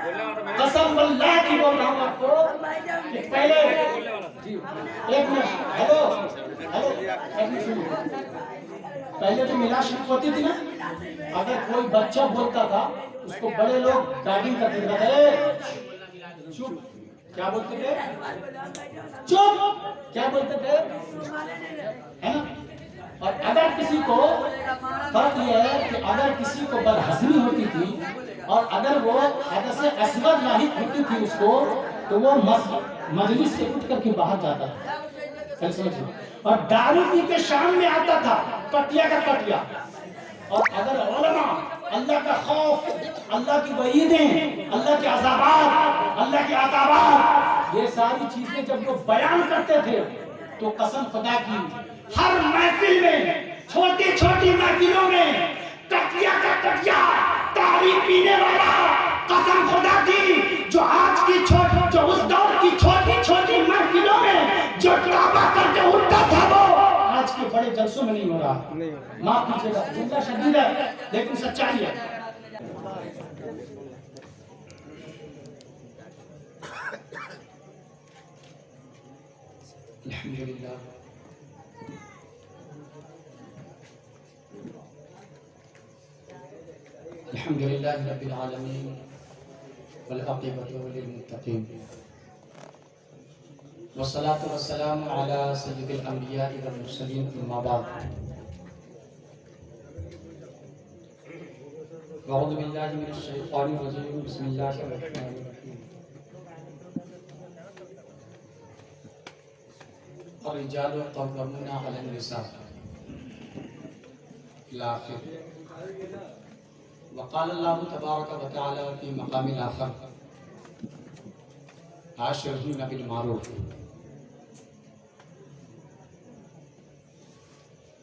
قسم باللہ کی بول رہا ہوں آپ کو کہ پہلے ایک منٹ ہیلو پہلے تو میراث شریف ہوتی تھی نا، اگر کوئی بچہ بولتا تھا اس کو بڑے لوگ گائیڈنگ کرتے تھے، چپ کیا بولتے تھے، چپ کیا بولتے تھے، ہے نا؟ اور اگر کسی کو فرق یہ ہے کہ اگر کسی کو بدہضمی ہوتی تھی اور اگر وہ حدث اصغر لاحق ہوتی تھی اس کو تو وہ مجلس سے اٹھ کر کے باہر جاتا تھا، اور دارو پی کے شام میں آتا تھا پٹیا کا پٹیا۔ اور اگر علماء اللہ کا خوف، اللہ کی وعیدیں، اللہ کے عذابات، اللہ کے عقابات، یہ ساری چیزیں جب وہ بیان کرتے تھے تو قسم خدا کی ہر محفل میں، چھوٹی چھوٹی محفلوں میں کٹیا کا کٹیا تاری پینے والا، قسم خدا کی جو آج کی جو اس دور کی چھوٹی چھوٹی محفلوں میں جو ڈرامہ کر کے اٹھتا تھا وہ آج کے بڑے جلسوں میں نہیں ہو رہا۔ معاف کیجیے گا، جملہ شدید ہے لیکن سچائی ہے۔ الحمدللہ الحمدللہ رب العالمین والعاقبۃ للمتقین والصلاة والسلام علی سید الانبیاء والمرسلین، اما بعد۔ اعوذ باللہ من الشیطان الرجیم، بسم اللہ الرحمن الرحیم۔ الرجال قوامون علی النساء الی آخر۔ وقال اللہ تبارک و تعالی فی مقام آخر عاشرہن بالمعروف۔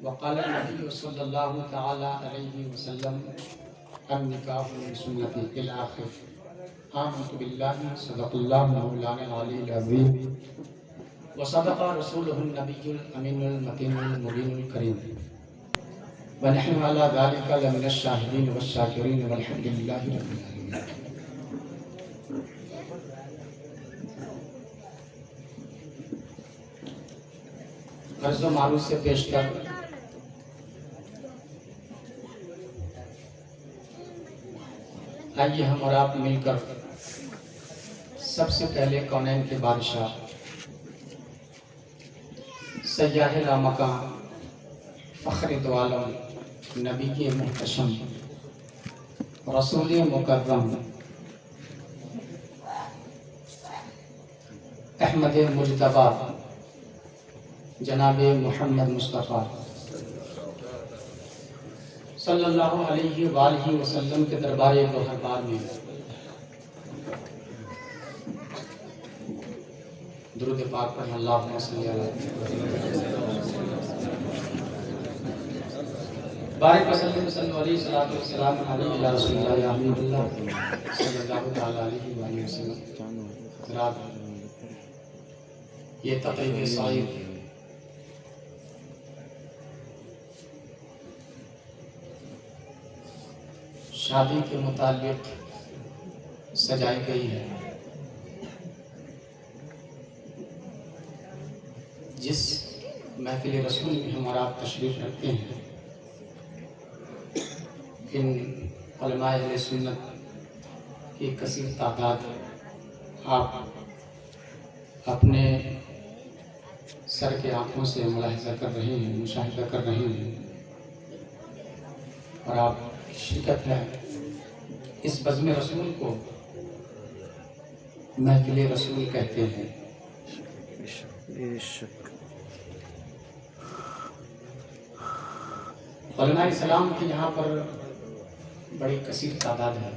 وقال النبی صلی اللہ تعالی علیہ وسلم النکاح من سنتی الی آخر۔ آمنت باللہ، صدق اللہ مولانا العلی العظیم، وصدق رسولہ النبی الامین المتین المبین الکریم، ونحن على ذلك لمن الشاهدين والشاكرين والحمد لله رب العالمين۔ عرض و معروف سے پیش کر آئیے ہم اور آپ مل کر سب سے پہلے کونین کے بادشاہ، سیاح لامکان، فخر دو عالم، نبی محتشم، رسول مکرم، احمد مجتبی، جناب محمد مصطفیٰ صلی اللہ علیہ وآلہ وسلم کے دربار گوہربار میں درود پاک پڑھیں۔ اللہم صلی علیہ بارک وسلم صلی اللہ علیہ وسلم علیہ رسول اللہ یا حبیب اللہ صلی اللہ تعالی علیہ وآلہ وسلم۔ حضرات، یہ تقریب سعید شادی کے متعلق سجائی گئی ہے، جس محفل رسول میں ہم اور آپ تشریف رکھتے ہیں، ان علماء اہل سنت کی کثیر تعداد آپ اپنے سر کے آنکھوں سے ملاحظہ کر رہے ہیں، مشاہدہ کر رہے ہیں، اور آپ شرکت ہے اس بزم رسول کو محفل رسول کہتے ہیں۔ علماء اسلام کی یہاں پر بڑی کثیر تعداد ہے،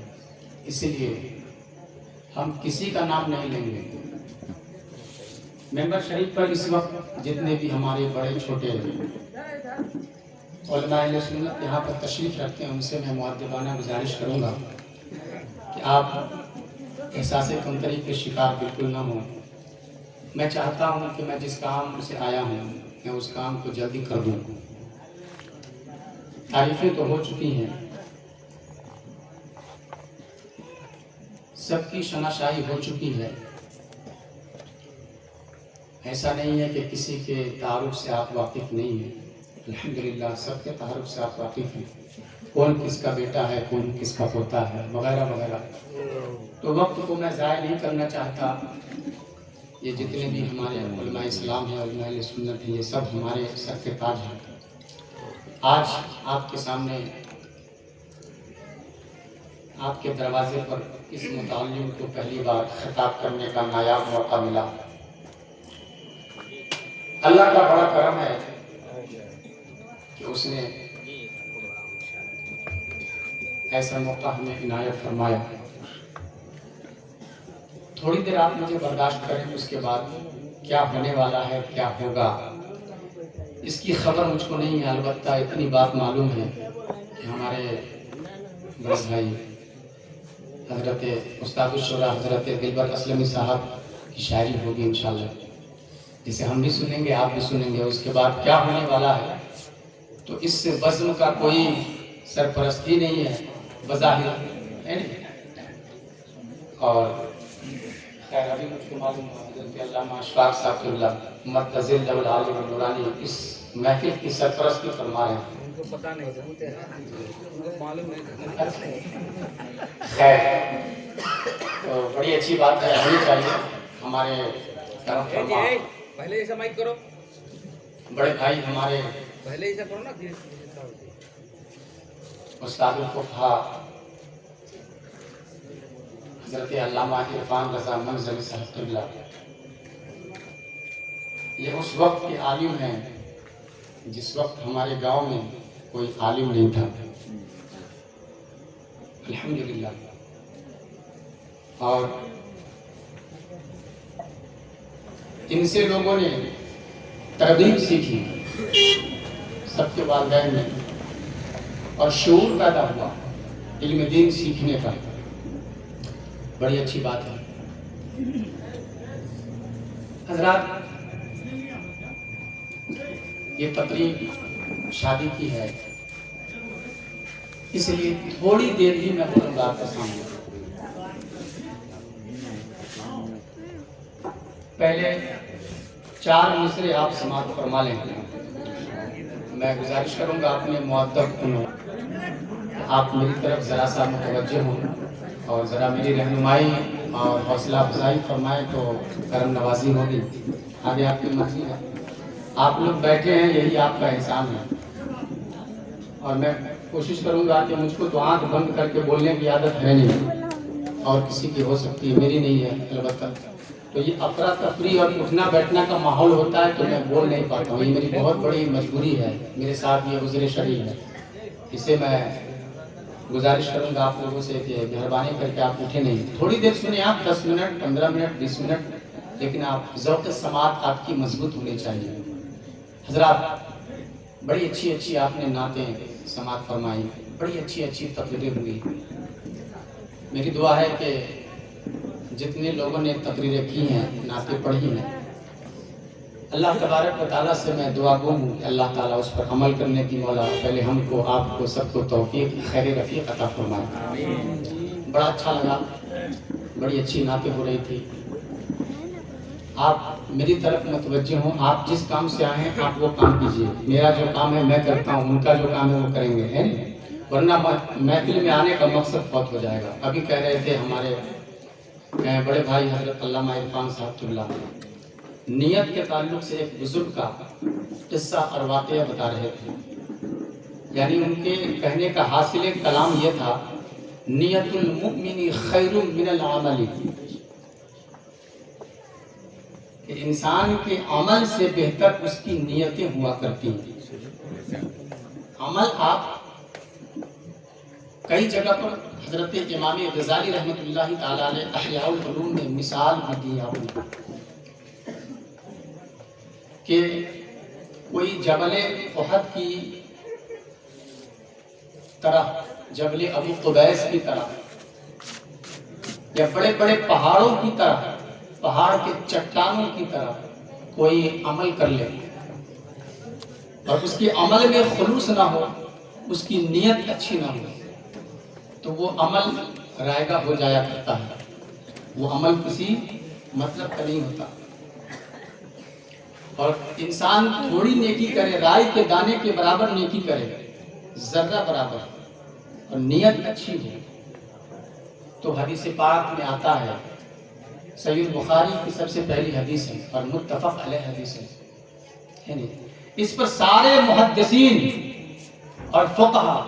اسی لیے ہم کسی کا نام نہیں لیں گے۔ ممبر شریف پر اس وقت جتنے بھی ہمارے بڑے چھوٹے علماء اہل سنت یہاں پر تشریف رکھتے ہیں، ان سے میں مؤدبانہ گزارش کروں گا کہ آپ احساس کمتری کے شکار بالکل نہ ہوں۔ میں چاہتا ہوں کہ میں جس کام سے آیا ہوں میں اس کام کو جلدی کر دوں۔ تعریفیں تو ہو چکی ہیں، سب کی شناسائی ہو چکی ہے. ایسا نہیں ہے کہ کسی کے تعارف سے آپ واقف نہیں ہیں. الحمدللہ سب کے تعارف سے آپ واقف ہیں. کون کس کا بیٹا ہے، کون کس کا پوتا ہے، وغیرہ وغیرہ. تو وقت کو میں ضائع نہیں کرنا چاہتا. یہ جتنے بھی ہمارے علماء اسلام ہیں، علماء اہل سنت ہیں، یہ سب ہمارے سر کے تاج ہیں. آج آپ کے سامنے، آپ کے دروازے پر اس متعلم کو پہلی بار خطاب کرنے کا نایاب موقع ملا. اللہ کا بڑا کرم ہے کہ اس نے ایسا موقع ہمیں عنایت فرمایا. تھوڑی دیر آپ مجھے برداشت کریں، اس کے بعد کیا ہونے والا ہے، کیا ہوگا، اس کی خبر مجھ کو نہیں ہے. البتہ اتنی بات معلوم ہے کہ ہمارے بڑے بھائی حضرت استاد الشورا حضرت دلبر اسلمی صاحب کی شاعری ہوگی انشاءاللہ، جسے ہم بھی سنیں گے، آپ بھی سنیں گے. اس کے بعد کیا ہونے والا ہے تو اس سے بزم کا کوئی سرپرستی نہیں ہے بظاہر ہے. اور خیر ابھی مجھ کو معلوم ہے حضرت علامہ اشفاق صاحب اللہ مرتضی العالم النورانی اس محفل کی سرپرستی فرما رہے ہیں. ان کو پتہ نہیں معلوم نہیں. خیر تو بڑی اچھی بات ہے، ہونی چاہیے. ہمارے کرم فرما پہلے ایسا مائک کرو، بڑے بھائی ہمارے پہلے ایسا کرو نا. استاد الفقہا حضرت علامہ عرفان رضا منزل صاحب قبلہ، یہ اس وقت کے عالم ہیں جس وقت ہمارے گاؤں میں کوئی عالم نہیں تھا. الحمدللہ. اور ان سے لوگوں نے ترغیب سیکھی سب کے والدین میں، اور شعور پیدا ہوا علم دین سیکھنے کا. بڑی اچھی بات ہے. حضرات یہ تقریب شادی کی ہے، اس لیے تھوڑی دیر ہی میں بولوں گا آپ کے سامنے. پہلے 4 مصرے آپ سماعت فرما لیں. میں گزارش کروں گا اپنے مؤدب کنوں آپ میری طرف ذرا سا متوجہ ہوں اور ذرا میری رہنمائی اور حوصلہ افزائی فرمائیں تو کرم نوازی ہوگی. آگے آپ کی مرضی ہے. آپ لوگ بیٹھے ہیں، یہی آپ کا احسان ہے. اور میں کوشش کروں گا کہ مجھ کو تو آنکھ بند کر کے بولنے کی عادت ہے نہیں، اور کسی کی ہو سکتی ہے، میری نہیں ہے البتہ. تو یہ افراتفری اور اٹھنا بیٹھنا کا ماحول ہوتا ہے تو میں بول نہیں پاتا ہوں. یہ میری بہت بڑی مجبوری ہے، میرے ساتھ یہ عذر شرعی ہے. اسے میں گزارش کروں گا آپ لوگوں سے کہ مہربانی کر کے آپ اٹھے نہیں. تھوڑی دیر سنیں آپ، 10 منٹ 15 منٹ 20 منٹ، لیکن آپ ذوق سماعت آپ کی مضبوط ہونی چاہیے. حضرات بڑی اچھی اچھی آپ نے نعتیں سماعت فرمائی، بڑی اچھی اچھی تقریریں ہوئی. میری دعا ہے کہ جتنے لوگوں نے تقریریں کی ہیں، نعتیں پڑھی ہیں، اللہ تبارک و تعالیٰ سے میں دعا گو ہوں کہ اللہ تعالیٰ اس پر عمل کرنے کی مولا پہلے ہم کو، آپ کو، سب کو توفیق خیر رفیق عطا فرمائے. بڑا اچھا لگا، بڑی اچھی نعتیں ہو رہی تھی. آپ میری طرف متوجہ ہوں، آپ جس کام سے آئے ہیں آپ وہ کام کیجئے. میرا جو کام ہے میں کرتا ہوں، ان کا جو کام ہے وہ کریں گے، ہے نہیں؟ ورنہ محفل میں آنے کا مقصد فوت ہو جائے گا. ابھی کہہ رہے تھے ہمارے بڑے بھائی حضرت علامہ عرفان صاحب اللہ، نیت کے تعلق سے ایک بزرگ کا قصہ اور واقعہ بتا رہے تھے. یعنی ان کے کہنے کا حاصل کلام یہ تھا، نیت المؤمن خیر من العمل، کہ انسان کے عمل سے بہتر اس کی نیتیں ہوا کرتی ہیں. عمل آپ کئی جگہ پر حضرت امام غزالی رحمۃ اللہ تعالی علیہ احیاء العلوم میں مثال بھی دی آپ نے کہ کوئی جبل احد کی طرح، جبل ابو قبیس کی طرح، یا بڑے بڑے پہاڑوں کی طرح، پہاڑ کے چٹانوں کی طرح کوئی عمل کر لے اور اس کے عمل میں خلوص نہ ہو، اس کی نیت اچھی نہ ہو، تو وہ عمل رائگاں ہو جایا کرتا ہے. وہ عمل کسی مطلب کا نہیں ہوتا. اور انسان تھوڑی نیکی کرے، رائی کے دانے کے برابر نیکی کرے، ذرہ برابر، اور نیت اچھی ہو، تو حدیث پاک میں آتا ہے، صحیح بخاری کی سب سے پہلی حدیث ہے اور متفق علیہ حدیث ہے. اس پر سارے محدثین اور فقہا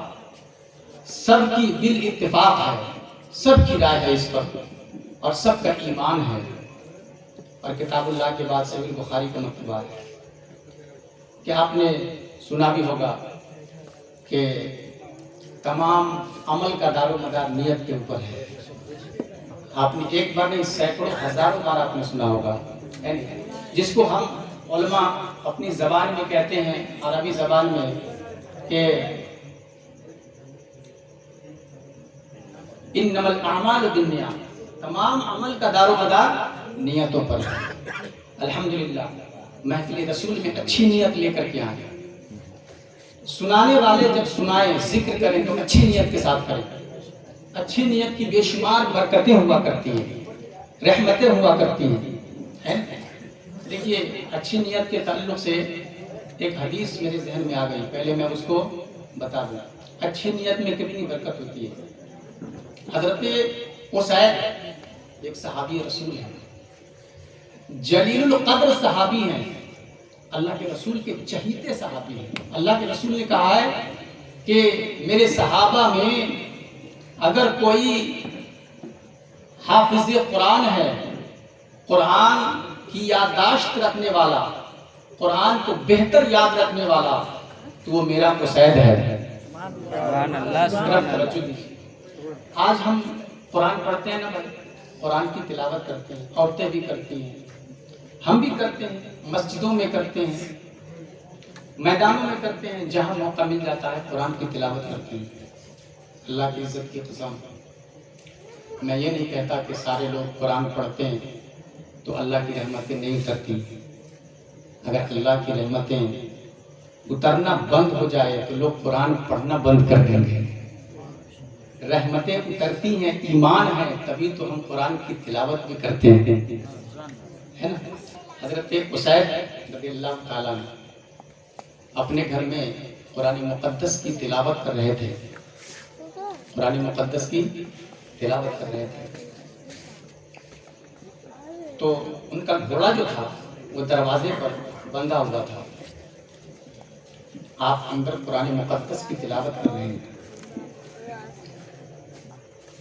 سب کی بالاتفاق ہے، سب کی رائے ہے اس پر، اور سب کا ایمان ہے. اور کتاب اللہ کے بعد صحیح بخاری کا مکتوبہ ہے. کہ آپ نے سنا بھی ہوگا کہ تمام عمل کا دار و مدار نیت کے اوپر ہے. آپ نے ایک بار نہیں، سینکڑوں ہزاروں بار آپ نے سنا ہوگا، جس کو ہم علماء اپنی زبان میں کہتے ہیں، عربی زبان میں، کہ انما الاعمال بالنیات، تمام عمل کا دار و مدار نیتوں پر ہے. الحمدللہ محفل رسول میں اچھی نیت لے کر کے آئے. سنانے والے جب سنائیں، ذکر کریں تو اچھی نیت کے ساتھ کریں. اچھی نیت کی بے شمار برکتیں ہوا کرتی ہیں، رحمتیں ہوا کرتی ہیں. دیکھیے، اچھی نیت کے تعلق سے ایک حدیث میرے ذہن میں آ گئی، پہلے میں اس کو بتا دوں. اچھی نیت میں کتنی برکت ہوتی ہے. حضرت اسید ایک صحابی رسول ہے، جلیل القدر صحابی ہیں، اللہ کے رسول کے چہیتے صحابی ہیں. اللہ کے رسول نے کہا ہے کہ میرے صحابہ میں اگر کوئی حافظ قرآن ہے، قرآن کی یادداشت رکھنے والا، قرآن کو بہتر یاد رکھنے والا، تو وہ میرا اسید ہے. آج ہم قرآن پڑھتے ہیں نا بھائی، قرآن کی تلاوت کرتے ہیں، عورتیں بھی کرتی ہیں، ہم بھی کرتے ہیں، مسجدوں میں کرتے ہیں، میدانوں میں کرتے ہیں، جہاں موقع مل جاتا ہے قرآن کی تلاوت کرتے ہیں. اللہ کی عزت کی قسم، میں یہ نہیں کہتا کہ سارے لوگ قرآن پڑھتے ہیں تو اللہ کی رحمتیں نہیں اترتی. اگر اللہ کی رحمتیں اترنا بند ہو جائے تو لوگ قرآن پڑھنا بند کر دیں گے. رحمتیں اترتی ہیں، ایمان ہے، تبھی تو ہم قرآن کی تلاوت بھی کرتے ہیں، ہے نا. حضرت اسید رضی اللہ تعالیٰ اپنے گھر میں قرآن مقدس کی تلاوت کر رہے تھے، قرآن مقدس کی تلاوت کر رہے تھے. تو ان کا گھوڑا جو تھا وہ دروازے پر بندھا ہوا تھا. آپ اندر قرآن مقدس کی تلاوت کر رہے ہیں،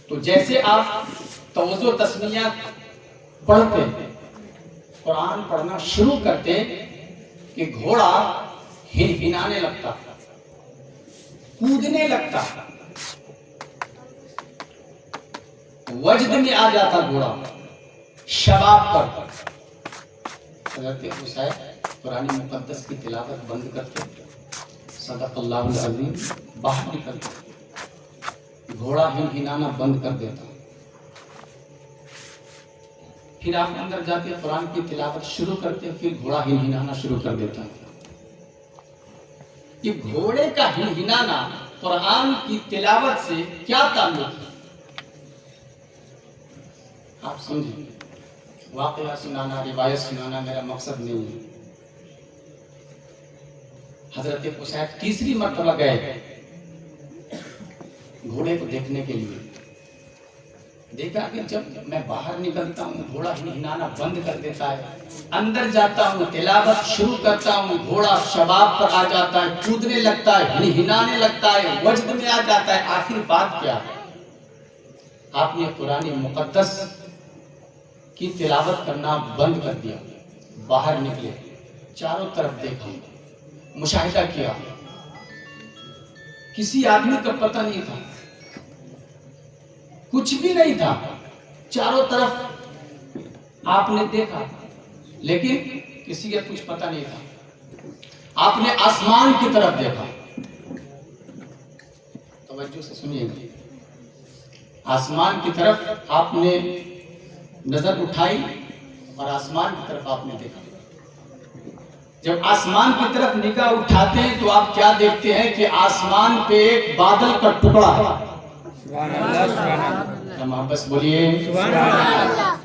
تو جیسے آپ توضع تسمیہ پڑھتے، قرآن پڑھنا شروع کرتے، کہ گھوڑا ہنہنانے لگتا، کودنے لگتا، وجد میں آ جاتا گھوڑا، شباب پر. حضرت اسید قرآن مقدس کی تلاوت بند کرتے، صدق اللہ العظیم، باہر نکلتے، گھوڑا ہنہنانا بند کر دیتا. پھر آپ اندر جاتے قرآن کی تلاوت شروع کرتے، پھر گھوڑا ہنہنانا شروع کر دیتا. یہ گھوڑے کا ہنہنانا قرآن کی تلاوت سے کیا تعلق ہے؟ آپ سمجھیں. واقعہ سنانا، روایت سنانا میرا مقصد نہیں ہے. حضرت اسید تیسری مرتبہ گئے گھوڑے کو دیکھنے کے لیے. دیکھا کہ جب میں باہر نکلتا ہوں گھوڑا ہنہنانا بند کر دیتا ہے، اندر جاتا ہوں تلاوت شروع کرتا ہوں گھوڑا شباب پر آ جاتا ہے، کودنے لگتا ہے، ہنہنانے لگتا ہے، وجد میں آ جاتا ہے. آخر بات کیا ہے؟ آپ نے قرآن مقدس کی تلاوت کرنا بند کر دیا. باہر نکلے، چاروں طرف دیکھا، مشاہدہ کیا، کسی آدمی کا پتہ نہیں تھا، کچھ بھی نہیں تھا. چاروں طرف آپ نے دیکھا لیکن کسی کا کچھ پتہ نہیں تھا. آپ نے آسمان کی طرف دیکھا. توجہ سے سنیے گا. آسمان کی طرف آپ نے نظر اٹھائی اور آسمان کی طرف آپ نے دیکھا. جب آسمان کی طرف نگاہ اٹھاتے ہیں تو آپ کیا دیکھتے ہیں کہ آسمان پہ ایک بادل کا ٹکڑا ہے. بس بولیے سبحان اللہ.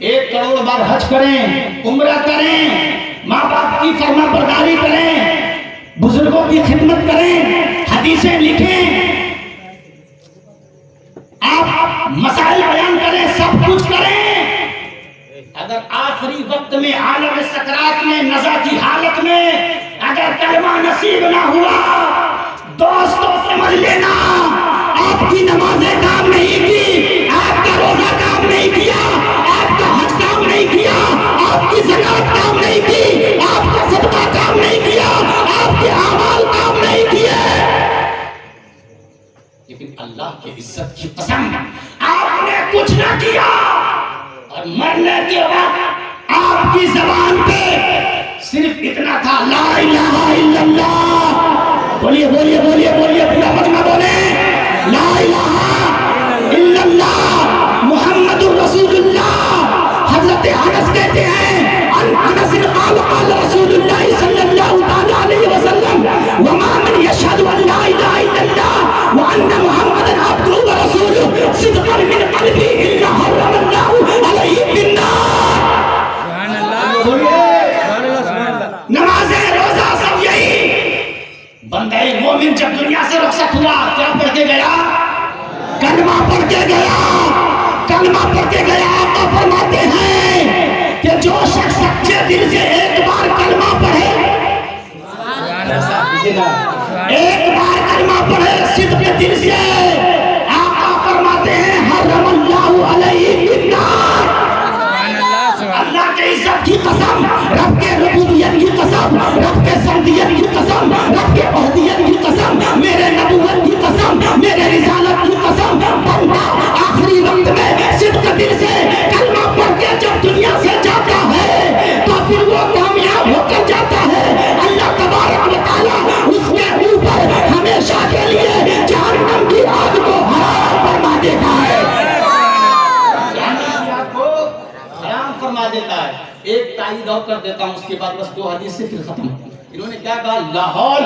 1 کروڑ بار حج کریں، عمرہ کریں، ماں باپ کی فرما برداری کریں، بزرگوں کی خدمت کریں، حدیثیں لکھیں، آپ مسائل بیان کریں، سب کچھ کریں، اگر آخری وقت میں عالم سکرات میں نزا کی حالت میں اگر کلمہ نصیب نہ ہوا، دوستو سمجھ لینا آپ کی نمازیں کام نہیں کی، آپ کا روزہ کام نہیں کیا، آپ کا حج کام نہیں کیا، آپ کی زکات کام نہیں کی، آپ کا صدقہ کام نہیں کیا، آپ کے اعمال کام نہیں کیے، لیکن اللہ کی عزت کی قسم آپ نے کچھ نہ کیا، اور مرنے کے وقت آپ کی زبان پہ صرف اتنا تھا لا الہ الا اللہ، بولیے بولیے بولیے بولیے پورا مجمع بولے لا الہ الا اللہ محمد الرسول اللہ۔ حضرت انس کہتے ہیں انس قال قال رسول اللہ صلی اللہ تعالی علیہ وسلم وما من یشهد ان لا الہ الا اللہ وان محمد عبدہ ورسولہ صدقا من قلبہ الا حرم اللہ علیہ بالنار۔ سبحان اللہ، نمازیں روزہ سب یہی، بندہ مومن جب دنیا سے رخصت ہوا کیا پڑھ کے گیا؟ کلمہ پڑھ کے گیا، کلمہ پڑھ کے گیا۔ آقا فرماتے ہیں کہ جو شخص سچے دل سے ایک بار کلمہ پڑھے، ایک بار کلمہ پڑھے صدق دل سے، آقا فرماتے ہیں حرم اللہ علیہ بالنار۔ اللہ کے عزت کی قسم، رب کے ربوبیت کی قسم، رب کے سمدیت کی قسم، رب کے عہدیت کی قسم، میرے نبوت کی قسم، میرے رسالت کی قسم، بندہ آخری وقت میں صدق دل سے کلمہ پڑھ کے جب دنیا سے جاتا ہے تو پھر وہ کامیاب ہو کر جاتا ہے۔ اللہ تبارک و تعالی اس کے اوپر ہمیشہ کے لیے جہنم کی آگ کو حرام فرما دیتا ہے، فرما دیتا ہے۔ ایک تائید اور کر دیتا ہوں، اس کے بعد بس 2 حدیث سے پھر ختم۔ انہوں نے کیا کہا؟ لاہور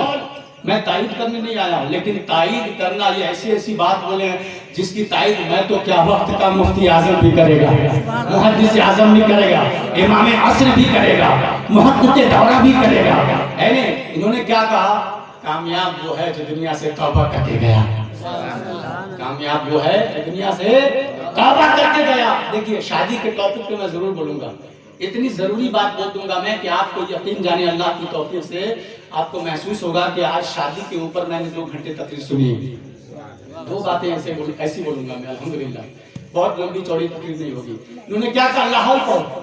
میں تائید کرنے نہیں آیا ہوں، لیکن تائید کرنا یہ ایسی بات بولے ہیں جس کی تائید میں تو کیا وقت کا مفتی اعظم بھی کرے گا، محدث اعظم بھی کرے گا، امام عصر بھی کرے گا، محقق دورہ بھی کرے گا، ہے نا؟ انہوں نے کیا کہا؟ کامیاب وہ ہے جو دنیا سے توبہ کر کے گیا، کامیاب وہ ہے جو دنیا سے توبہ کر کے گیا۔ دیکھیے شادی کے ٹاپک پہ میں ضرور بولوں گا، اتنی ضروری بات بول دوں گا میں کہ آپ کو یقین جانے اللہ کی توفیق سے آپ کو محسوس ہوگا کہ آج شادی کے اوپر میں نے 2 گھنٹے تقریر سنی، 2 باتیں ایسی بولوں گا میں الحمدللہ، بہت لمبی چوڑی تقریر نہیں ہوگی۔ انہوں نے کیا کہا؟ لاہور پڑھو،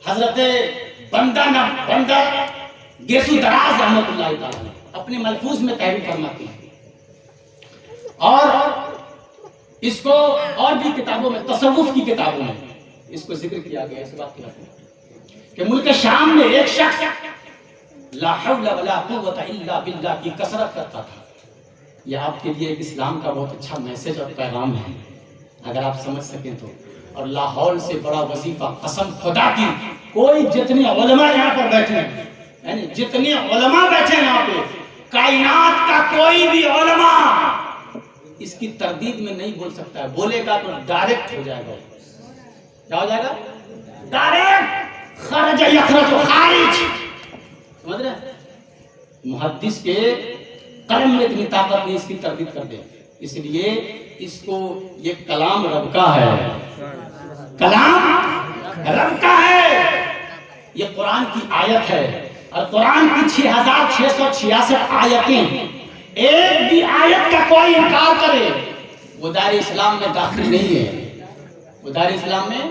حضرت بندہ گیسو دراز رحمت اللہ تعالی اپنے ملفوظ میں تحریر فرماتی ہیں، اور اس کو اور بھی کتابوں میں، تصوف کی کتابوں میں اس کو ذکر کیا گیا اس بات کہ ملک شام میں ایک شخص لا حول ولا قوت الا باللہ کی کثرت کرتا تھا۔ یہ آپ کے لیے ایک اسلام کا بہت اچھا میسج اور پیغام ہے اگر آپ سمجھ سکیں تو۔ اور لاہور سے بڑا وظیفہ قسم خدا کی، کوئی جتنے علماء یہاں پر بیٹھے ہیں، یعنی جتنے علماء بیٹھے ہیں یہاں پہ، کائنات کا کوئی بھی علماء اس کی تردید میں نہیں بول سکتا ہے، بولے گا تو ڈائریکٹ ہو جائے گا۔ کیا ہو جائے گا؟ ڈائریکٹ، خرج یخرج خارج، سمجھ رہے ہیں؟ محدث کے قلم میں اتنی طاقت نہیں اس کی تردید کر دے، اس لیے اس کو یہ کلام رب کا ہے، کلام رب کا ہے، یہ قرآن کی آیت ہے، اور قرآن کی 6666 آیتیں، ایک بھی آیت کا کوئی انکار کرے وہ دار اسلام میں داخل نہیں ہے، وہ دار اسلام میں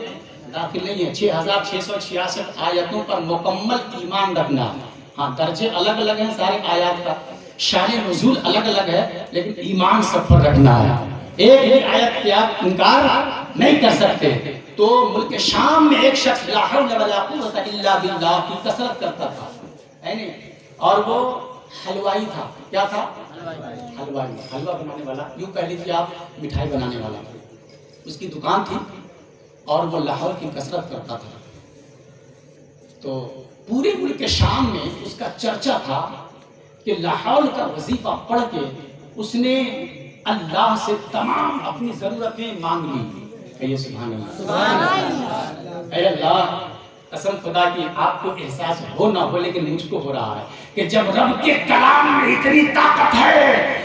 داخل نہیں ہے۔ 6666 آیتوں پر مکمل ایمان رکھنا، ہاں درجے الگ الگ ہیں سارے آیات کا، شان نزول الگ الگ ہے، لیکن ایمان سب پر رکھنا ہے، ایک بھی آیت کے آپ انکار نہیں کر سکتے۔ تو ملک شام میں ایک شخص لا حول ولا قوت الا باللہ کی کثرت کرتا تھا، ہے نا؟ اور وہ حلوائی تھا، کیا تھا؟ حلوائی، حلوہ بنانے والا، یوں کہہ لیجیے آپ مٹھائی بنانے والا، اس کی دکان تھی اور وہ لاہور کی کثرت کرتا تھا۔ تو پورے ملک شام میں اس کا چرچا تھا کہ لاہور کا وظیفہ پڑھ کے اس نے اللہ سے تمام اپنی ضرورتیں مانگ لی، کہیے سبحان اللہ۔ اے اللہ قسم خدا کی آپ کو احساس ہو نہ ہو لیکن مجھ کو ہو رہا ہے کہ جب رب کے کلام میں اتنی طاقت ہے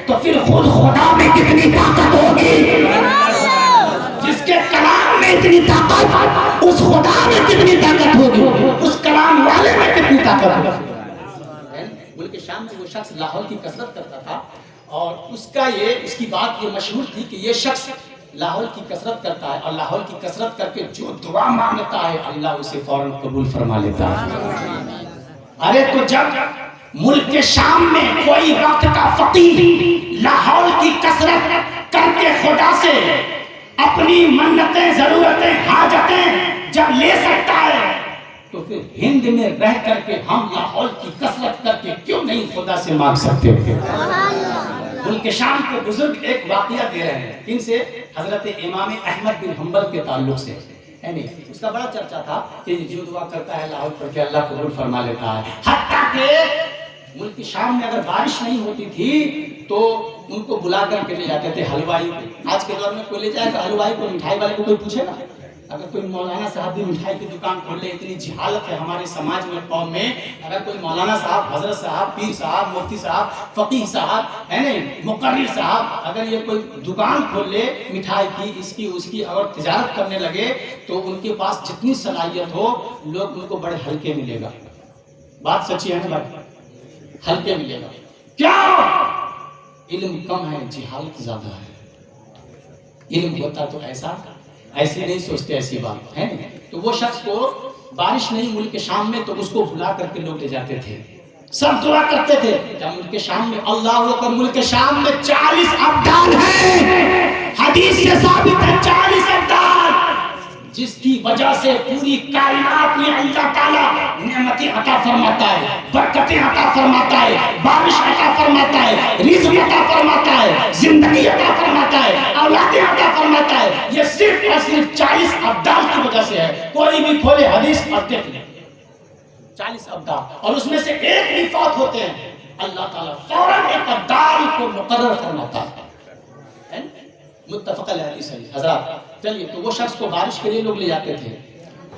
تو پھر خود خدا میں کتنی طاقت ہوگی۔ جس کے کلام میں اتنی طاقت اس خدا میں کتنی طاقت ہوگی، اس کلام والے میں کتنی طاقت ہوگی۔ ملک شام میں وہ شخص لاہور کی کثرت کرتا تھا اور اس کی بات یہ مشہور تھی کہ یہ شخص لاہور کی کثرت کرتا ہے اور لاہور کی کثرت کر کے جو دعا مانگتا ہے اللہ اسے فوراً قبول فرما لیتا ہے۔ ارے تو جب ملک شام میں کوئی وقت کا فقیر لاہور کی کثرت کر کے خدا سے اپنی منتیں ضرورتیں حاجتیں جب لے سکتا ہے تو پھر ہند میں رہ کر کے ہم لاہور کی کثرت کر کے کیوں نہیں خدا سے مانگ سکتے؟ ملک شام کے بزرگ ایک واقعہ دے رہے ہیں ان سے حضرت امام احمد بن حنبل کے تعلق سے، یعنی اس کا بڑا چرچا تھا کہ جو دعا کرتا ہے لاہور پڑھ کے اللہ قبول فرما لیتا ہے۔ حتیٰ کہ ملک شام میں اگر بارش نہیں ہوتی تھی تو ان کو بلا کر کے لے جاتے تھے حلوائی کو۔ آج کے دور میں کوئی لے جائے گا حلوائی کو، مٹھائی والے کو کوئی پوچھے گا؟ اگر کوئی مولانا صاحب بھی مٹھائی کی دکان کھول لے، اتنی جہالت ہے ہمارے سماج میں، قوم میں، اگر کوئی مولانا صاحب، حضرت صاحب، پیر صاحب، مفتی صاحب، فقیہ صاحب ہے نہیں، مقرر صاحب، اگر یہ کوئی دکان کھول لے مٹھائی کی، اس کی اور تجارت کرنے لگے تو ان کے پاس جتنی صلاحیت ہو لوگ ان کو بڑے ہلکے ملے گا۔ بات سچی ہے نا بھائی؟ ہلکے ملے گا۔ کیا؟ علم کم ہے، جہالت زیادہ ہے۔ علم ہوتا تو ایسے نہیں سوچتے، ایسی بات ہے۔ تو وہ شخص کو بارش نہیں ملک شام میں تو اس کو بلا کر کے لوگ لے جاتے تھے، سب دعا کرتے تھے۔ کیا ملک شام میں اللہ اکبر، ملک شام میں 40 ابدال ہیں، حدیث سے ثابت ہے 40 ابدال، جس کی وجہ سے پوری کائنات میں اللہ تعالیٰ نعمتیں عطا فرماتا ہے، برکتیں عطا فرماتا ہے، بارش عطا فرماتا ہے، رزق عطا فرماتا ہے، زندگی عطا فرماتا ہے، اولادیں عطا فرماتا ہے۔ یہ صرف اور صرف 40 ابدال کی وجہ سے ہے۔ کوئی بھی کھولے حدیث اور دیکھ لیں 40 ابدال، اور اس میں سے ایک بھی فوت ہوتے ہیں اللہ تعالیٰ فوراً ایک ابدال کو مقرر فرماتا ہے۔ متفق علیہ حدیث ہے حضرات۔ چلیے، تو وہ شخص کو بارش کے لیے لوگ لے جاتے تھے۔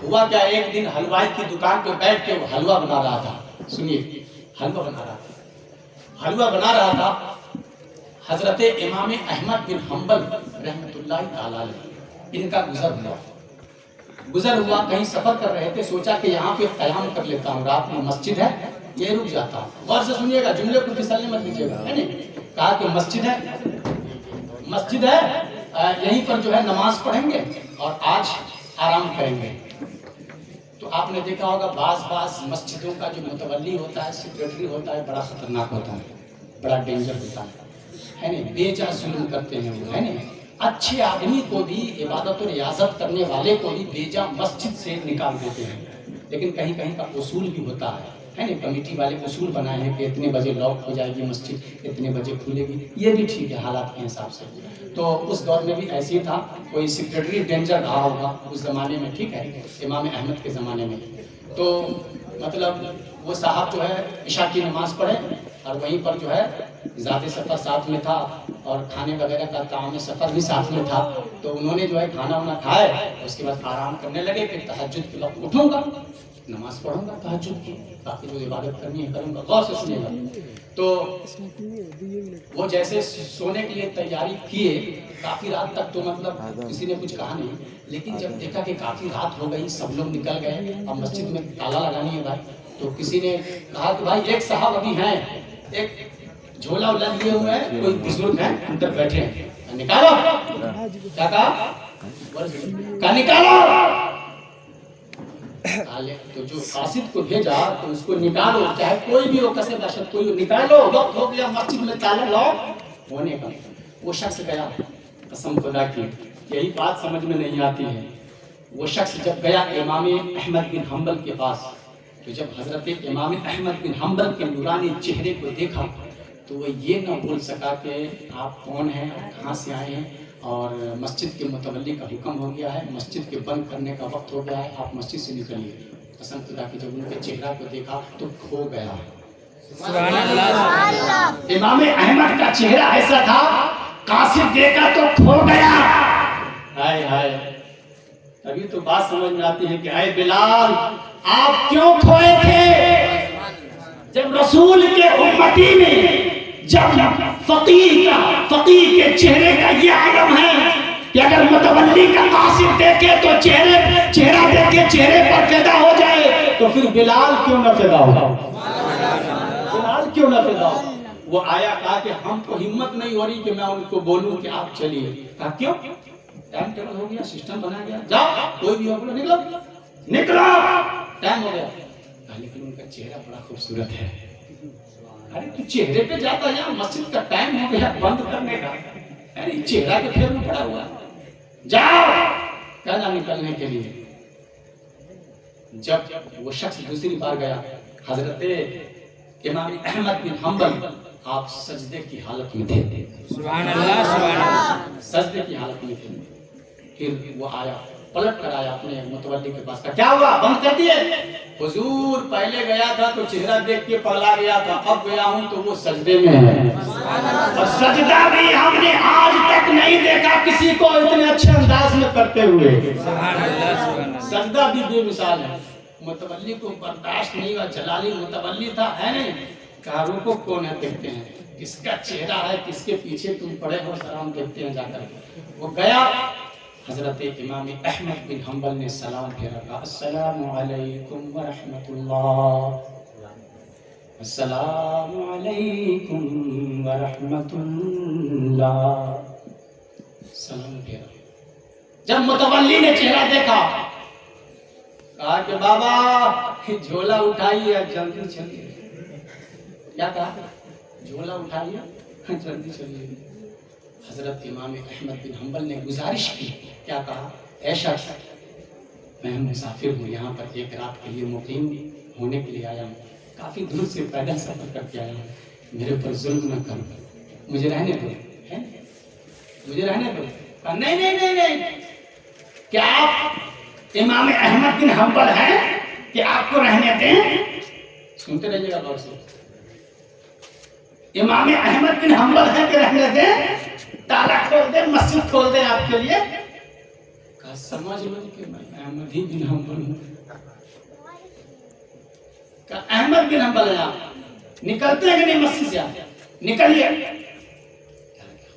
ہوا کیا، ایک دن حلوائی کی دکان پہ بیٹھ کے وہ حلوہ بنا رہا تھا۔ سنیے، حلوہ بنا رہا تھا حضرت امام احمد بن حنبل رحمۃ اللہ تعالی علیہ، ان کا گزر ہوا، کہیں سفر کر رہے تھے، سوچا کہ یہاں پہ قیام کر لیتا ہوں، رات میں مسجد ہے، یہ رک جاتا ہوں۔ غور سے سنیے گا، جملے کو پھسلنے مت دیجیے گا، ہے نہیں؟ کہا کہ مسجد ہے، یہیں پر جو ہے نماز پڑھیں گے اور آج آرام کریں گے۔ تو آپ نے دیکھا ہوگا بعض مسجدوں کا جو متولی ہوتا ہے، سیکریٹری ہوتا ہے، بڑا خطرناک ہوتا ہے، بڑا ڈینجر ہوتا ہے نہیں؟ بے جا ظلم کرتے ہیں وہ، ہے نہیں؟ اچھے آدمی کو بھی، عبادت و ریاضت کرنے والے کو بھی بے جا مسجد سے نکال دیتے ہیں۔ لیکن کہیں کا اصول بھی ہوتا ہے نہیں؟ کمیٹی والے اصول بنائے ہیں کہ اتنے بجے لاک ہو جائے گی مسجد، اتنے بجے کھلے گی، یہ بھی ٹھیک ہے حالات کے حساب سے۔ تو اس دور میں بھی ایسے ہی تھا، کوئی سیکریٹری ڈینجر رہا ہوگا اس زمانے میں، ٹھیک ہے، امام احمد کے زمانے میں۔ تو مطلب وہ صاحب جو ہے عشاء کی نماز پڑھے اور وہیں پر جو ہے ذات سفر ساتھ میں تھا اور کھانے وغیرہ کا طعام سفر بھی ساتھ میں تھا۔ تو انہوں نے جو ہے کھانا وانا کھائے، اس کے بعد آرام کرنے لگے، پھر تہجد کے وقت اٹھوں گا، نماز پڑھوں گا تہجد کی، باقی جو عبادت کرنی ہے کروں گا۔ غور سے سنیے گا۔ تو وہ جیسے سونے کے لیے تیاری کیے، کافی رات تک تو مطلب کسی نے کچھ کہا نہیں، لیکن جب دیکھا کہ کافی رات ہو گئی، سب لوگ نکل گئے، اب مسجد میں تالا لگانی ہے بھائی، تو کسی نے کہا کہ بھائی ایک صاحب ابھی ہیں، ایک جھولا ولا لیے ہوئے ہیں، کوئی بزرگ ہیں اندر بیٹھے ہیں، نکالو۔ کیا کہا نکالو۔ تو جو قاصد کو بھیجا تو اس کو نکالو، چاہے کوئی بھی ہو، کسے باشد کوئی ہو، نکالو، وقت ہو گیا مسجد میں تالا لاؤ ہونے کا۔ وہ شخص گیا، قسم خدا کی یہی بات سمجھ میں نہیں آتی ہے، وہ شخص جب گیا امام احمد بن حنبل کے پاس، تو جب حضرت امام احمد بن حنبل کے نورانی چہرے کو دیکھا تو وہ یہ نہ بول سکا کہ آپ کون ہیں، کہاں سے آئے ہیں، اور مسجد کے متولی کا حکم ہو گیا ہے، مسجد کے بند کرنے کا وقت ہو گیا ہے، آپ مسجد سے نکلیے۔ قسم خدا کی جب ان کے چہرہ کو دیکھا تو کھو گیا۔ سبحان اللہ۔ امام احمد کا چہرہ ایسا تھا، قاصد دیکھا تو کھو گیا۔ ہائے ہائے، تبھی تو بات سمجھ میں آتی ہے کہ اے بلال آپ کیوں کھوئے تھے جب رسول کے امتی میں جب فقیر کے چہرے کا یہ عالم ہے کہ اگر متولی کا قاصد دیکھے تو چہرہ دیکھے چہرے پر فدا ہو جائے تو پھر بلال کیوں نہ فدا ہو؟ بلال کیوں نہ فدا ہو؟ وہ آیا کہا کہ ہم کو ہمت نہیں ہو رہی کہ میں ان کو بولوں کہ آپ چلیے. کہا کیوں؟ ٹائم ٹیبل ہو گیا, سسٹم بنا گیا, جاؤ کوئی بھی ہو نکلو ٹائم ہو گیا. لیکن ان کا چہرہ بڑا خوبصورت ہے. ارے تو چہرے پہ جاتا ہے, مسجد کا ٹائم ہو گیا بند کرنے کا, ارے چہرہ کے پھر میں پڑا ہوا, جاؤ کہنا نکلنے کے لیے. جب وہ شخص دوسری بار گیا, حضرت امام احمد بن حنبل آپ سجدے کی حالت میں تھے. سبحان اللہ سبحان اللہ. سجدے کی حالت میں تھے. پھر وہ آیا, پلٹ کر آیا اپنے متولی کے پاس. کیا ہوا, بند کر دیے؟ حضور پہلے گیا تھا تو چہرہ دیکھ کے پگلا گیا تھا, اب گیا ہوں تو وہ سجدے میں ہے. اور سجدہ بھی ہم نے آج تک نہیں دیکھا کسی کو اتنے اچھے انداز میں کرتے ہوئے. سبحان اللہ سبحان اللہ. سجدہ بھی بے مثال ہے. متولی کو برداشت نہیں ہوا, جلالی متولی تھا ہے نہیں. کاروں کو کون ہے دیکھتے ہیں, کس کا چہرہ ہے, کس کے پیچھے تم پڑے ہو, سلام دیکھتے ہیں جا کر. وہ گیا, حضرت امام احمد بن حنبل نے سلام پھیرا, کہا السلام علیکم ورحمۃ اللہ, السلام علیکم ورحمۃ اللہ. سلام پھیرا. جب متولی نے چہرہ دیکھا, کہا کہ بابا جھولا اٹھائیے جلدی چلیے. کیا کہا, جھولا اٹھائیے جلدی چلیے. حضرت امام احمد بن حنبل نے گزارش کی, کیا کہا, اے شخص میں مسافر ہوں, یہاں پر ایک رات کے لیے مقیم ہونے کے لیے آیا ہوں, کافی دور سے پیدل سفر کر کے آیا ہوں, میرے پر ظلم نہ کرو, مجھے رہنے دو, مجھے رہنے دو. کہا نہیں نہیں نہیں نہیں, کیا آپ امام احمد بن حنبل ہیں کہ آپ کو رہنے دیں؟ سنتے رہیے گا غور سے. امام احمد بن حنبل ہیں کہ رہنے دیں, تالا کھول دیں, مسجد کھول دیں آپ کے لیے؟ کہا سمجھ لو کہ میں احمد ہی بن حنبل ہوں. کہا احمد بن حنبل ہیں آپ, نکلتے ہیں کہ نہیں مسجد سے, آپ نکلیے.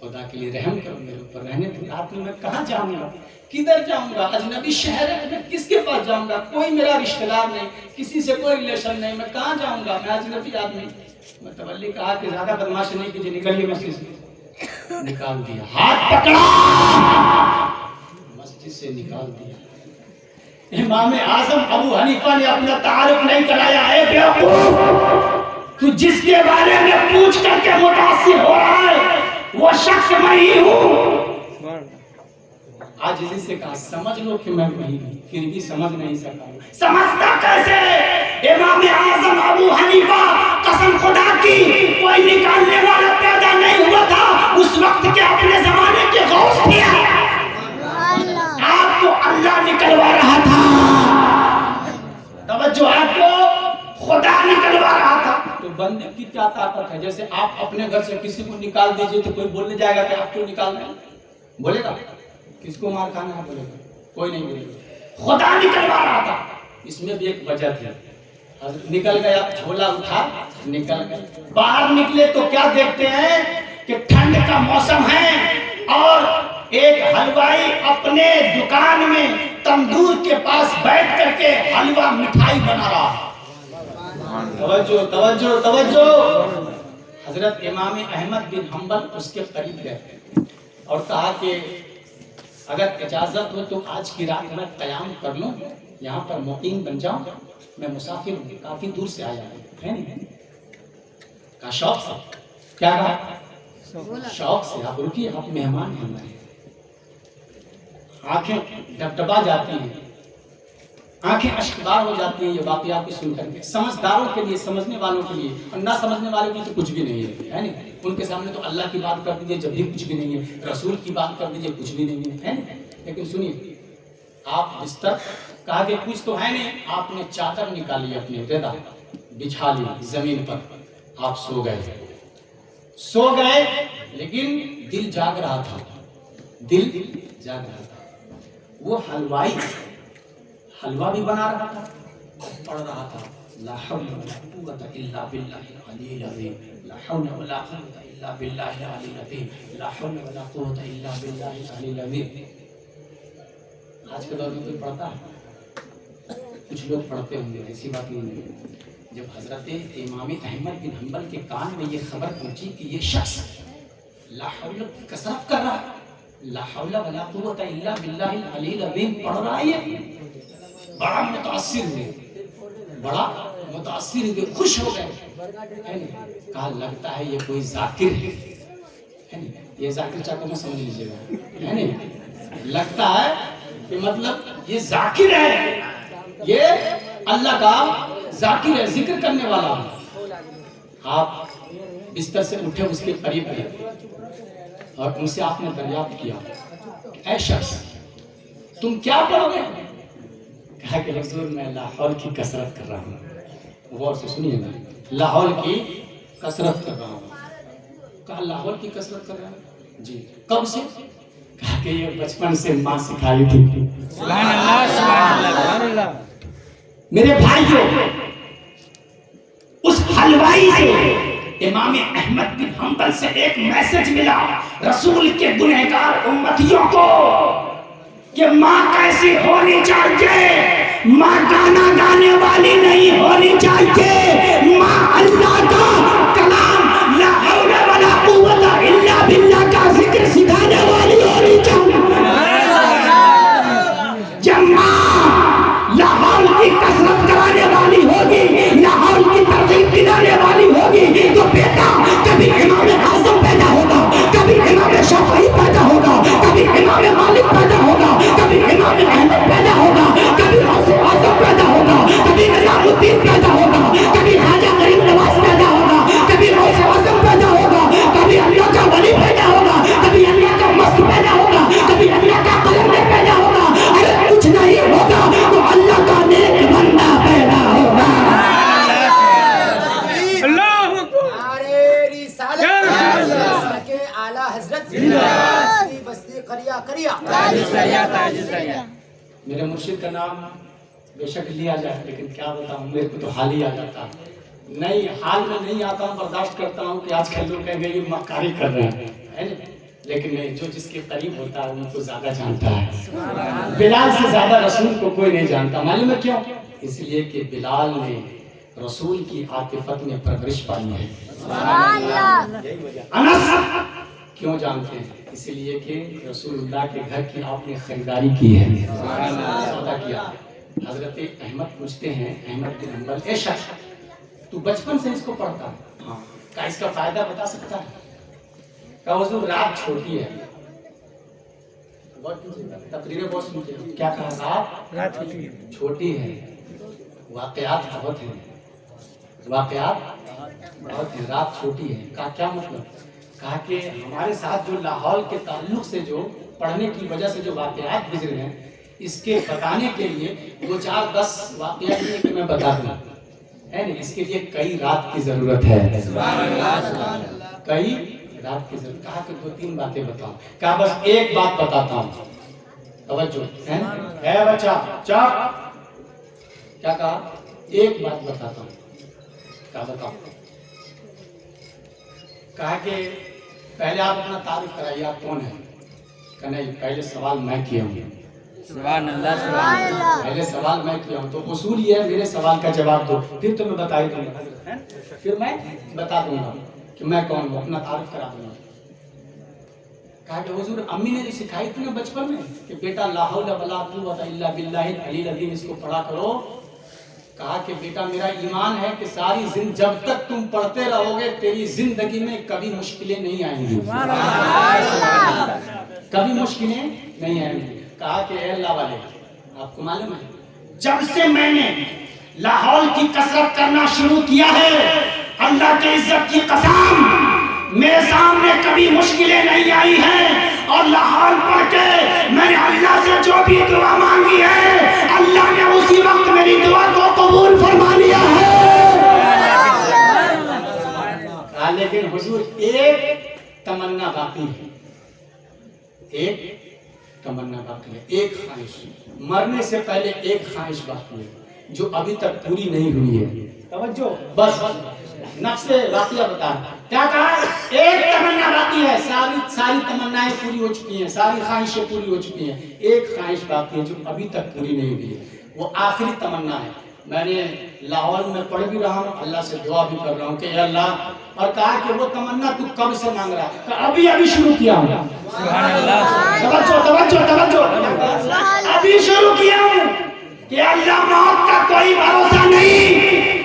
خدا کے لیے رحم کرو میرے اوپر, رہنے دو. رات میں کہاں جاؤں گا, کدھر جاؤں گا, اجنبی شہر ہے, میں کس کے پاس جاؤں گا, کوئی میرا رشتہ دار نہیں, کسی سے کوئی ریلیشن نہیں, میں کہاں جاؤں گا, میں اجنبی آدمی. متولی کہا کہ زیادہ بدماشی نہیں کیجیے, نکلیے مسجد سے. نکال دیا, ہاتھ پکڑا, مسجد سے نکال دیا. امام اعظم ابو حنیفہ نے اپنا تعارف نہیں کرایا. اے بیوقوف, تو جس کے بارے میں پوچھ کر کے متاثر ہو رہا ہے وہ شخص میں ہی ہوں. آج اسی سے کہا سمجھ لو کہ میں وہی ہوں, پھر بھی سمجھ نہیں سکا. سمجھتا کیسے؟ امام اعظم ابو حنیفہ قسم خدا کی کوئی نکالنے والا پیدا نہیں ہوا تھا اس وقت کے اپنے زمانے کے غوث تھے. آپ کو اللہ نکلوا رہا تھا, توجہ, آپ کو خدا نکلوا رہا تھا. تو بندے کی کیا طاقت ہے, جیسے آپ اپنے گھر سے کسی کو نکال دیجئے تو کوئی بولنے جائے گا کہ آپ کیوں نکال رہے ہیں, بولے گا؟ کس کو مار کھانا ہے بولے گا, کوئی نہیں بولے گا. خدا نکلوا رہا تھا. اس میں بھی ایک وجہ تھی. نکل گیا, جھولا اٹھا, نکل گئے. باہر نکلے تو کیا دیکھتے ہیں کہ ٹھنڈ کا موسم ہے اور ایک حلوائی اپنے دکان میں تندور کے پاس بیٹھ کر کے حلوہ مٹھائی بنا رہا. توجہ توجہ توجہ. حضرت امام احمد بن حنبل اس کے قریب گئے اور کہا کہ اگر اجازت ہو تو آج کی رات میں قیام کر لوں, یہاں پر مقیم بن جاؤں, میں مسافر ہوں, کافی دور سے آیا ہوں, ہے نہیں. کہا شوق سے. کیا کہا؟ شوق سے. آپ رکیے, آپ مہمان ہیں ہمارے. آنکھیں ڈبڈبا جاتی ہیں, آنکھیں اشکبار ہو جاتی ہیں یہ واقعات کو سن کر کے. سمجھداروں کے لیے, سمجھنے والوں کے لیے, اور نہ سمجھنے والوں کے لیے تو کچھ بھی نہیں ہے نہیں. ان کے سامنے تو اللہ کی بات کر دیجئے جب بھی کچھ بھی نہیں ہے, رسول کی بات کر دیجئے کچھ بھی نہیں ہے نہیں. لیکن سنیے, آپ بستر, کہا کہ کچھ تو ہے نہیں. آپ نے چادر نکالی, اپنی رضا بچھا لی زمین پر, آپ سو گئے لیکن دل جاگ رہا تھا, دل جاگ رہا تھا. وہ حلوائی حلوا بھی بنا رہا تھا، پڑھ رہا تھا لا حول ولا قوت الا باللہ العلی العظیم، لا حول ولا قوت الا باللہ العلی العظیم، لا حول ولا قوت الا باللہ العلی العظیم۔ آج کے دور میں کوئی پڑھتا ہے؟ کچھ لوگ پڑھتے ہوں گے، ایسی بات نہیں ہے۔ جب حضرت امام احمد بن حنبل کے کان میں یہ خبر پہنچی کہ یہ شخص لا حول کی کثرت کر رہا ہے، لا حول ولا قوت الا باللہ العلی العظیم پڑھ رہا ہے، بڑا متاثر ہوئے، بڑا متاثر ہوئے، خوش ہو گئے۔ کہا لگتا ہے یہ کوئی ذاکر ہے، یہ ذاکر چاہتا میں سمجھ لیجیے گا، ہے نہیں، لگتا ہے کہ مطلب یہ ذاکر ہے، یہ اللہ کا ذاکر ہے، ذکر کرنے والا ہے۔ آپ بستر سے اٹھے، اس کے قریب گئے اور ان سے آپ نے دریافت کیا، اے شخص تم کیا پڑھو گے؟ کہا کہ حضور میں لا حول کی کثرت کر رہا ہوں۔ غور سے سنیے گا، لا حول کی کثرت کر رہا ہوں۔ کہا لا حول کی کثرت کر رہا ہوں؟ جی، کب سے؟ کہا کہ یہ بچپن سے ماں سکھائی تھی۔ سبحان اللہ سبحان اللہ سبحان اللہ۔ میرے بھائیوں، اس حلوائی سے امام احمد بن حنبل سے ایک میسج ملا رسول کے گنہگار امتیوں کو کہ ماں کیسی ہونی چاہیے، ماں گانا گانے والی نہیں ہونی چاہیے، ماں اللہ کا کلام لا حول ولا قوت الا باللہ کا ذکر سکھانے والی ہونی چاہیے۔ جب ماں لا حول کی کثرت کرانے والی ہوگی، لا حول کی ترغیب دلانے والی ہوگی، تو بیٹا کبھی امام اعظم پیدا ہوگا، کبھی امام شافعی پیدا ہوگا، کبھی امام مالک پیدا ہوگا، کبھی امام احمد پیدا ہوگا، کبھی غوث اعظم پیدا ہوگا، کبھی نظام الدین پیدا ہوگا، کبھی خواجہ غریب نواز پیدا ہوگا، کبھی غوث اعظم پیدا ہوگا، کبھی اللہ کا ولی پیدا ہوگا، کبھی اللہ کا مست پیدا ہوگا، کبھی اللہ کا قلندر پیدا ہوگا۔ اگر کچھ نہیں ہوگا تو اللہ کا نیک بندہ پیدا ہوگا۔ اللہ اکبر۔ نعرے رسالت کے اعلیٰ حضرت بستی بستی قریہ قریہ۔ میرے مرشد کا نام بے شک لیا جائے، لیکن کیا بتاؤں، میرے کو تو حال ہی آ جاتا ہے، نہیں حال میں نہیں آتا ہوں، برداشت کرتا ہوں کہ آج کل لوگ کہیں گے یہ مکاری کر رہے ہیں، لیکن نہیں، جو جس کے قریب ہوتا ہے ان کو زیادہ جانتا ہے۔ بلال سے زیادہ رسول کو کوئی نہیں جانتا، معلوم ہے کیوں؟ اس لیے کہ بلال نے رسول کی عاطفت میں پرورش پائی ہے۔ انس کیوں جانتے ہیں؟ اس لیے کہ رسول اللہ کے گھر کی آپ نے خریداری کی ہے، سودا کیا۔ حضرت احمد پوچھتے ہیں احمد بن حنبل، اے شخص تو بچپن سے اس کو پڑھتا ہے؟ ہاں۔ کیا اس کا فائدہ بتا سکتا ہے؟ کہا حضور رات چھوٹی ہے، تقریریں بہت سنتے ہیں، کیا کہا؟ رات چھوٹی ہے، واقعات بہت ہیں، واقعات بہت ہیں، رات چھوٹی ہے۔ کہا کیا مطلب؟ کہا کہ ہمارے ساتھ جو لاہور کے تعلق سے جو پڑھنے کی وجہ سے جو واقعات گزرے ہیں، اس کے بتانے کے لیے دو چار 10 واقعات نہیں کہ میں بتا دوں، ہے نہیں، اس کے لیے کئی رات کی ضرورت ہے، کئی رات کی ضرورت۔ کہا کہ 2-3 باتیں بتاؤں۔ کہا بس ایک بات بتاتا ہوں، توجہ ہے، اے بچہ چپ۔ کیا کہا؟ ایک بات بتاتا ہوں۔ کہا بتاؤ۔ کہا کہ پہلے آپ اپنا تعارف کرائیے، آپ کون ہیں؟ کہ نہیں، پہلے سوال میں کیا ہوں۔ سبحان اللہ سبحان اللہ۔ پہلے سوال میں کیا ہوں، تو اصول یہ ہے میرے سوال کا جواب دو، پھر تو میں بتا ہی دوں گا، پھر میں بتا دوں گا کہ میں کون ہوں، اپنا تعارف کرا دوں گا۔ کہا کہ حضور امی نے جو سکھائی تھی نا بچپن میں کہ بیٹا لا حول ولا قوت الا باللہ العلی العظیم اس کو پڑھا کرو، کہا کہ بیٹا میرا ایمان ہے کہ ساری زندگی جب تک تم پڑھتے رہو گے تیری زندگی میں کبھی مشکلیں نہیں آئیں گی، کبھی مشکلیں نہیں آئیں گی۔ کہا کہ اے اللہ والے، آپ کو معلوم ہے جب سے میں نے لا حول کی کثرت کرنا شروع کیا ہے، اللہ کے عزت کی قسم میرے سامنے کبھی مشکلیں نہیں آئی ہیں، اور لا حول پڑھ کے میں نے اللہ سے جو بھی دعا مانگی ہے اللہ نے اسی وقت میری دعا کو قبول فرما لیا ہے۔ لیکن حضور ایک تمنا باقی ہے، ایک تمنا باقی ہے, ایک خواہش, مرنے سے پہلے ایک خواہش باقی ہے جو ابھی تک پوری نہیں ہوئی ہے. توجہ, بس نفس واقعہ بتا کیا کہا, ایک تمنا باقی ہے, ساری تمنائیں پوری ہو چکی ہیں, ساری خواہشیں پوری ہو چکی ہیں, ایک خواہش باقی ہے جو ابھی تک پوری نہیں ہوئی ہے, وہ آخری تمنا ہے. میں نے لاہور میں پڑھ بھی رہا ہوں, اللہ سے دعا بھی کر رہا ہوں کہ اے اللہ, اور کہا کہ وہ تمنا تو کب سے مانگ رہا ہے, ابھی شروع کیا ہوں. سبحان اللہ. توجہ, ابھی شروع کیا ہوں کہ اللہ موت کا کوئی بھروسہ نہیں,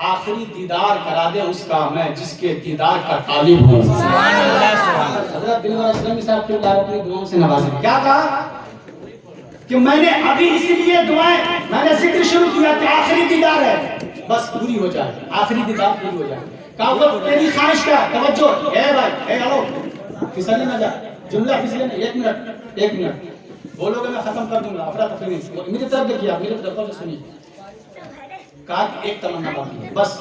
آخری دیدار کرا دے اس کا میں جس کے دیدار کا طالب ہوں. سبحان اللہ. سبحان اللہ. حضرت دلور اسلامی صاحب کے اللہ اپنی دعاؤں سے نوازے. کیا کہا کہ میں نے ابھی اسی لیے دعائیں, میں نے ذکر شروع کیا کہ آخری دیدار ہے, بس پوری ہو جائے, آخری دیدار پوری ہو جائے. کہا وہ تیری خواہش کا, توجہ, اے بھائی, اے آؤ, پھسلنے نہ جا, جملہ پھسلے نہیں, ایک منٹ بولو گے میں ختم کر دوں گا, افراتفری نہیں, میری طرف دیکھیے, آپ میری طرف سنیے. کہا کہ ایک تمنا باقی ہے, بس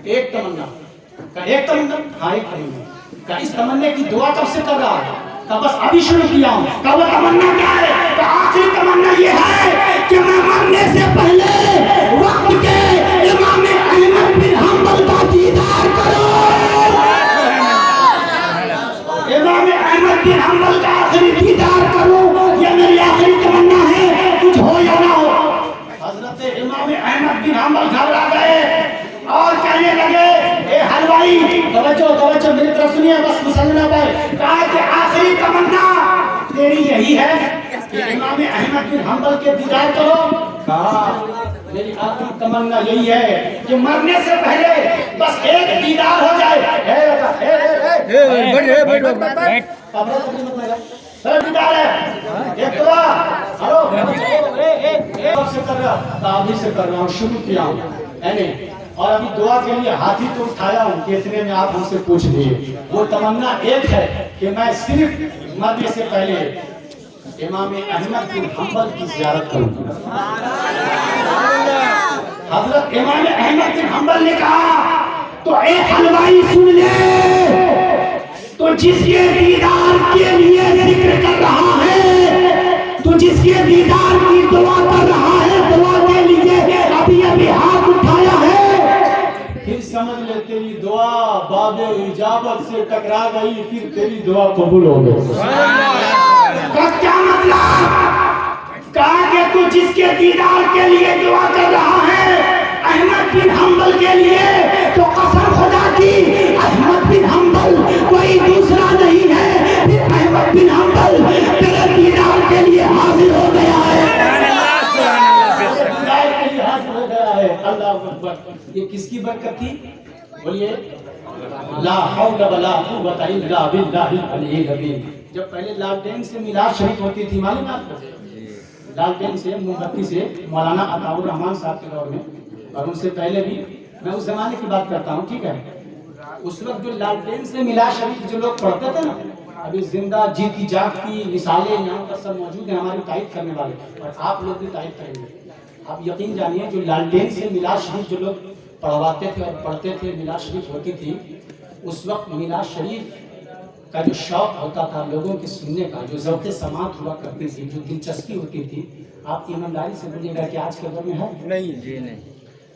ایک تمنا. کہا ایک تمنا, ہاں ایک تمنا. کہا اس تمنے کی دعا کب سے کر رہا ہے, کہا بس ابھی شروع کیا ہوں. کہا وہ تمنا کیا ہے, کہا آخری تمنا یہ ہے کہ میں مرنے سے پہلے وقت کے امام احمد بن حنبل کا دیدار کروں. امام احمد بن حنبل کا آخری دیدار کروں, یہ میری آخری تمنا ہے, کچھ ہو یا نہ ہو. حضرت امام احمد بن حنبل گھبرا گئے اور کہنے لگے, اے حلوائی, توجہ میری طرف سنیے, بس مسلم نہ پائے. کہا کہ آخری تمنا تیری یہی ہے کہ امام احمد بن حنبل کے دیدار کرو. کہا میری آخری تمنا یہی ہے کہ مرنے سے پہلے بس ایک دیدار ہو جائے. دیدار ہے, ایک دعا, ہلو, سے کر رہا ہوں, شروع کیا ہوں, اور ابھی دعا کے لیے ہاتھی تو اٹھایا ہوں کہ اتنے میں آپ ہم سے پوچھ لیے. وہ تمنا ایک ہے کہ میں صرف مرنے سے پہلے امام احمد بن حنبل کی زیارت کروں. حضرت امام احمد بن حنبل نے کہا, تو اے حلوائی سن لے, تو جس کے دیدار کے لیے ذکر کر رہا ہے, تو جس کے دیدار کی دعا کر رہا ہے, دعا کے لیے ابھی ہاتھ اٹھایا ہے, پھر سمجھ لے تیری دعا باب اجابت سے ٹکرا گئی, پھر تیری دعا قبول ہو گئی. کیا مطلب, کہا کہ تو جس کے دیدار کے لیے دعا کر رہا ہے احمد بن حنبل کے لیے, تو قسم خدا کی احمد بن حنبل کوئی دوسرا نہیں ہے, پھر احمد بن حنبل تیرے دیدار کے لیے حاضر ہو گیا ہے. اللہ اکبر. یہ کس کی برکت تھی, بولیے, لا حول ولا قوت الا باللہ العلی العظیم. جب پہلے لالٹین سے میلاد شریف ہوتی تھی, معلوم ہے آپ کو, لالٹین سے, موم بتی سے, مولانا عطاء الرحمان صاحب کے دور میں, اور ان سے پہلے بھی, میں اس زمانے کی بات کرتا ہوں, ٹھیک ہے. اس وقت جو لالٹین سے میلاد شریف جو لوگ پڑھتے تھے نا, ابھی زندہ جیتی جاگتی مثالیں یہاں پر سب موجود ہیں ہماری تائید کرنے والے, اور آپ لوگ بھی تائید کریں گے. آپ یقین جانیے, جو لالٹین سے میلاد شریف جو لوگ پڑھواتے تھے اور پڑھتے تھے, میلاد شریف ہوتی تھی, اس وقت میلاد شریف کا جو شوق ہوتا تھا لوگوں کے سننے کا, جو ذوق سماعت ہوا کرتی تھی, جو دلچسپی ہوتی تھی, آپ ایمانداری سے بولیے گا کہ آج کے دور میں ہے نہیں. جی نہیں.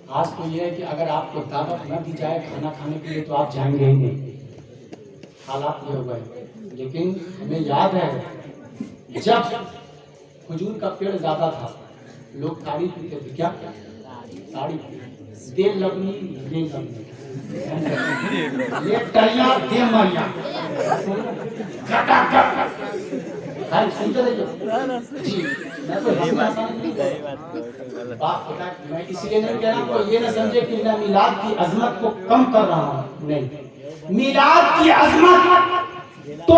آج تو یہ ہے کہ اگر آپ کو دعوت نہ دی جائے کھانا کھانے کے لیے تو آپ جائیں گے ہی نہیں, حالات یہ ہو گئے. لیکن ہمیں یاد ہے جب کھجور کا پیڑ زیادہ تھا, لوگ تاڑی پیتے تھے. کیا تاڑی, دے لگنی دے لگنی, یہ ٹلیاں دے مریاں, کٹا کٹ. سنتے رہیے جی, میں کوئی بات ہوتا ہے, میں اس لیے نہیں کہہ رہا ہوں, یہ نہ سمجھے کہ میں میلاد کی عظمت کو کم کر رہا ہوں, نہیں. میلاد کی عظمت تو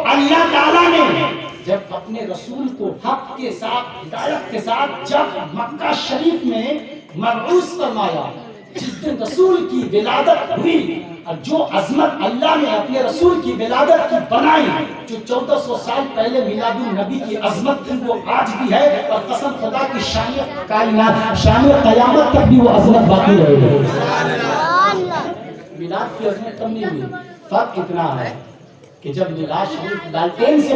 اللہ تعالیٰ نے جب اپنے رسول کو حق کے ساتھ, ہدایت کے ساتھ جب مکہ شریف میں مبعوث فرمایا, جس دن رسول کی ولادت ہوئی, اور جو عظمت اللہ نے اپنے رسول کی ولادت کی بنائی, جو 1400 سال پہلے میلاد النبی کی عظمت تھی, وہ آج بھی ہے, اور قسم خدا کی شان کائنات, شان قیامت تک بھی وہ عظمت باقی رہے گی. میلاد کی عظمت کم نہیں ہوئی, فرق اتنا ہے کہ جب میلاد شریف لالٹین سے